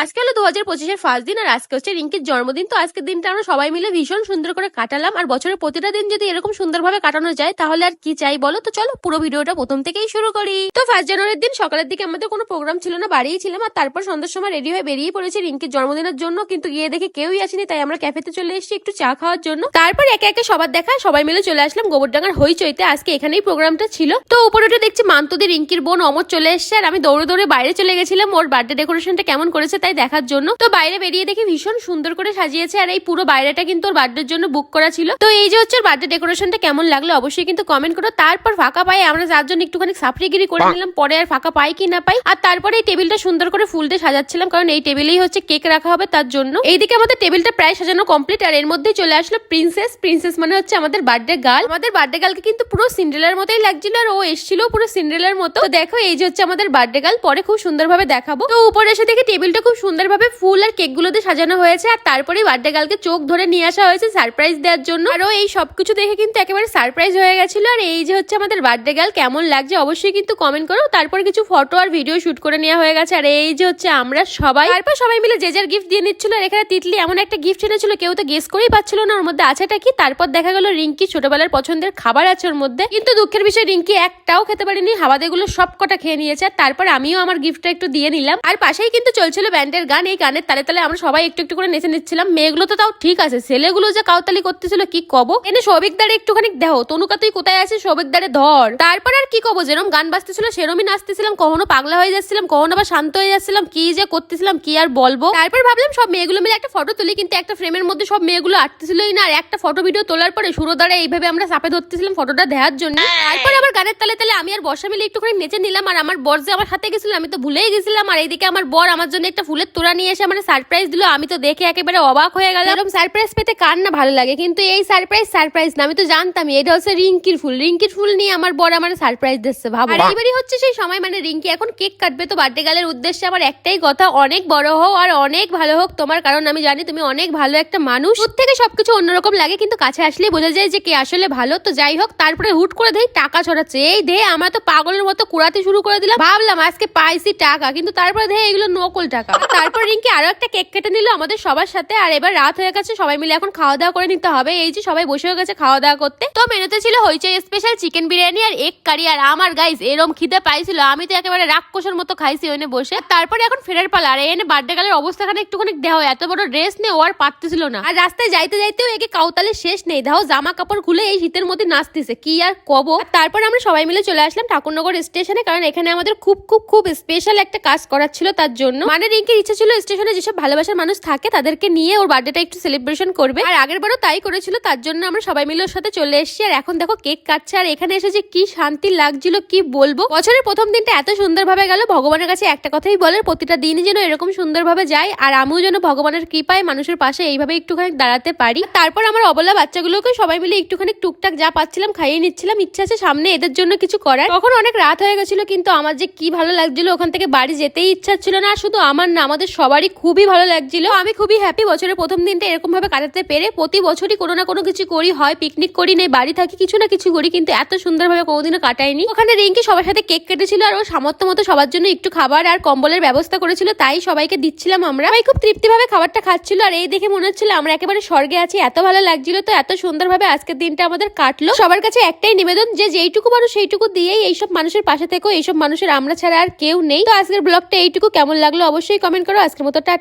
আজকে হলো 2025-এর ফার্স্ট দিন আর আজকে হচ্ছে রিঙ্কির জন্মদিন। তো আজকের দিনটা আমরা সবাই মিলে ভীষণ সুন্দর করে কাটালাম। আর বছরের প্রতিটা দিন যদি এরকম সুন্দরভাবে কাটানো যায় তাহলে আর কি চাই বলো। তো চলো পুরো ভিডিওটা প্রথম থেকেই শুরু করি। তো 1 জানুয়ারির দিন সকালের দিকে আমাদের কোনো প্রোগ্রাম ছিল না, বাড়িই ছিলাম। আর তারপর সন্ধ্যার সময় রেডি হয়ে বেরিয়ে পড়েছি রিঙ্কির জন্মদিনের জন্য, কিন্তু গিয়ে দেখে কেউই আসেনি, তাই আমরা ক্যাফেতে চলে এসেছি একটু চা খাওয়ার জন্য। তারপর একে একে সবার দেখা সবাই মিলে চলে আসলাম গোবরডাঙ্গার হইচইতে। আজকে এখানেই প্রোগ্রামটা ছিল। তো উপরে উঠে দেখছি মান্তুদি রিঙ্কির বোন অমর চলে এসছে, আর আমি দৌড়ে দৌড়ে বাইরে চলে গেছিলাম ওর বার্থডে ডেকোরেশনটা কেমন করেছে তাই দেখার জন্য। তো বাইরে বেরিয়ে দেখি ভীষণ সুন্দর করে সাজিয়েছে, আর এই পুরো বাইরেটা কিন্তু ওর বার্থডের জন্য বুক করা ছিল। তো এই যে হচ্ছে ওর বার্থডে ডেকোরেশনটা কেমন লাগলো অবশ্যই কিন্তু কমেন্ট করো। তারপর ফাঁকা পায়ে আমরা 4 জন একটুখানি সাফরিগিরি করে নিলাম, পরে আর ফাঁকা পাই কি না পাই। আর তারপরে এই টেবিলটা সুন্দর করে ফুল দিয়ে সাজাচ্ছিলাম, কারণ এই টেবিলেই হচ্ছে কেক রাখা হবে তার জন্য। এইদিকে আমাদের টেবিলটা প্রায় সাজানো কমপ্লিট, আর এর মধ্যেই চলে আসলো প্রিন্সেস মানে হচ্ছে আমাদের বার্থডে গার্ল। আমাদের বার্থডে গার্লকে কিন্তু পুরো সিন্ড্রেলার মতোই লাগছিল, আর ও এসেছিল পুরো সিন্ড্রেলার মতো। তো দেখো এই যে হচ্ছে আমাদের বার্থডে গার্ল, পরে খুব সুন্দরভাবে দেখাবো। তো উপরে এসে দেখি টেবিলটা খুব সুন্দরভাবে ফুল আর কেক গুলো দিয়ে সাজানো হয়েছে, আর তারপরে বার্থডে গার্লকে চোখ ধরে নিয়ে আসা হয়েছে সারপ্রাইজ দেওয়ার জন্য। আর এই সবকিছু দেখে কিন্তু একেবারে সারপ্রাইজ হয়ে গেছিল। আর এই যে হচ্ছে আমাদের বার্থডে গার্ল কেমন লাগছে অবশ্যই কিন্তু কমেন্ট করো। তারপরে কিছু ফটো আর ভিডিও শুট করে নেওয়া হয়ে গেছে। আর এই যে হচ্ছে আমরা সবাই, তারপর সবাই মিলে যে যার গিফট দিয়ে নিচ্ছিল। আর এখানে তিতলি এমন একটা গিফট এনেছিল কেউ তো গেস করেই পাচ্ছিল না ওর মধ্যে আছেটা কি। তারপর দেখা গেল রিঙ্কি ছোটবেলার পছন্দের খাবার আছে ওর মধ্যে, কিন্তু দুঃখের বিষয় রিঙ্কি একটাও খেতে পারেনি, হাওয়াদেগুলো সব কটা খেয়ে নিয়েছে। আর তারপর আমিও আমার গিফটটা একটু দিয়ে নিলাম। আর পাশেই কিন্তু চলছিল ব্যান্ডের গান, এই গানের তালে তালে আমরা সবাই একটু একটু করে নেচে নিচ্ছিলাম। মেয়েগুলো তো তাও ঠিক আছে, ছেলেগুলো যে কাউতালি করতেছিল কি কব। এনে সৌভিকদারে একটুখানি দেখো, তনুকা তুই কোথায় আছিস, সৌভিকদারে ধর। তারপর আর কি কব, যেরকম গান বাজতেছিল সেরমই নাচতেছিলাম, কখনো পাগলা হয়ে যাচ্ছিলাম, কখনো আবার শান্ত হয়ে যাচ্ছিলাম, কি যে করতেছিলাম কি আর বলবো। তারপর ভাবলাম সব মেয়েগুলো মিলে একটা ফটো তুলি, কিন্তু একটা ফ্রেমের মধ্যে সব মেয়েগুলো আটতেছিলই না। আর একটা ফটো ভিডিও তোলার পরে সুরোদারে এইভাবে আমরা চাপে ধরতেছিলাম ফটোটা দেওয়ার জন্য। তারপর আবার গানের তালে তালে আমি আর বর্ষা মিলে একটুখানি নেচে নিলাম। আর আমার বর যে আমার সাথে গেছিল আমি তো ভুলেই গেছিলাম। আর এইদিকে আমার বর আমার জন্য একটা ফুলের তোড়া নিয়ে এসে আমার সারপ্রাইজ দিল। আমি তো দেখে একেবারে অবাক হয়ে গেলাম। এরকম সারপ্রাইজ পেতে কার না ভালো লাগে, কিন্তু এই সারপ্রাইজ না, আমি তো জানতামই এটা হচ্ছে রিঙ্কির ফুল নিয়ে আমার বর আমার সারপ্রাইজ দিচ্ছে ভাবো। আর এইবারই হচ্ছে সেই সময়, মানে রিঙ্কি এখন কেক কাটবে। তো বার্থডে গার্লের উদ্দেশ্যে আমার একটাই কথা, অনেক বড় হও আর অনেক ভালো হোক তোমার, কারণ আমি জানি তুমি অনেক ভালো একটা মানুষ। দূর থেকে সবকিছু অন্যরকম লাগে, কিন্তু কাছে আসলেই বোঝা যায় যে কে আসলে ভালো। তো যাই হোক, তারপরে হুট করে দেই টাকা ছড়াচ্ছে, এই দে আমরা তো পাগলের মতো কুড়াতে শুরু করে দিলাম। ভাবলাম আজকে পাইছি টাকা, কিন্তু তারপরে দে এগুলো নকল টাকা। তারপর রিঙ্কি আরো একটা কেক কেটে নিল আমাদের সবার সাথে। আর এবার রাত হয়ে গেছে, সবাই মিলে এখন খাওয়া দাওয়া করে নিতে হবে। এই যে সবাই বসে হয়ে গেছে খাওয়া দাওয়া করতে। তো মেনুতে ছিল হইচই স্পেশাল চিকেন বিরিয়ানি আর এগ কারি। আর আমার গাইস এরম খিদে পাইছিল, আমি তো একেবারে রাক্ষসের মতো খাইছি ওইনে বসে। তারপরে এখন ফেরার পালা। আর এনে বার্থডে গার্লের অবস্থাখানে একটুখানি দেহ, এত বড় ড্রেস নিয়ে ও আর পারতেছিল না। আর রাস্তায় যাইতে যাইতেও একে কাউতালে শেষ নেই, দেখো জামা কাপড় খুলে এই শীতের মধ্যে নাচতেছে, কি আর কব। তারপর আমরা সবাই মিলে চলে আসলাম ঠাকুরনগর স্টেশনে, কারণ এখানে আমাদের খুব স্পেশাল একটা কাজ করার ছিল তার জন্য। মানে রিঙ্কির ইচ্ছা ছিল স্টেশনে যেসব ভালোবাসার মানুষ থাকে তাদেরকে নিয়ে ওর বার্থডেটা একটু সেলিব্রেশন করবে। আর আগের বারও তাই করেছিল, তার জন্য আমরা সবাই মিলে ওর সাথে চলে এসেছি। আর এখন দেখো কেক কাটছে, আর এখানে এসে যে কি শান্তি লাগছিল কি বলবো। বছরের প্রথম দিনটা এত সুন্দরভাবে গেল, ভগবানের কাছে একটা কথাই বলার, প্রতিটা দিনই যেন এরকম সুন্দরভাবে যায়। আর আমিও যেন ভগবানের কৃপায় মানুষের পাশে এইভাবে একটুখানি দাঁড়াতে পারি। তারপর আমার অবলা বাচ্চাগুলোকে সবাই মিলে একটুখানি টুকটাক যা পাচ্ছিলাম খাইয়ে নিচ্ছিলাম। ইচ্ছা আছে সামনে এদের জন্য কিছু করার। তখন অনেক রাত হয়ে গেছিল, কিন্তু আমার যে কি ভালো লাগছিল, ওখান থেকে বাড়ি যেতেই ইচ্ছা ছিল না। আর শুধু আমার না, আমাদের সবারই খুবই ভালো লাগছিল। আমি খুবই হ্যাপি বছরের প্রথম দিনটা এরকম ভাবে কাটাতে পেরে। প্রতি বছরই কোনো না কোনো কিছু করি, হয় পিকনিক করি, নেই বাড়ি থাকি, কিছু না কিছু করি, কিন্তু এত সুন্দরভাবে কোনোদিনও কাটাইনি। ওখানে রিঙ্কি সবার সাথে কেক কেটেছিল, আর ও সামর্থ্য মতো সবার জন্য একটু খাবার আর কম্বলের ব্যবস্থা করেছিল, তাই সবাইকে দিচ্ছিলাম আমরা। সবাই খুব তৃপ্তিভাবে খাবারটা খাচ্ছিল, আর এই দেখে মনে হচ্ছিল আমরা একেবারে স্বর্গে আছি, এত ভালো লাগছিল। তো এত সুন্দরভাবে আজকের দিনটা আমাদের কাটলো। সবার কাছে একটাই নিবেদন, যে যেইটুকু পারো সেইটুকু দিয়েই এইসব মানুষের পাশে থেকো, এইসব মানুষের আমরা ছাড়া আর কেউ নেই। তো আজকের ব্লগটা এইটুকু, কেমন লাগলো অবশ্যই কমেন্ট করো। আজকের মতো টাটা।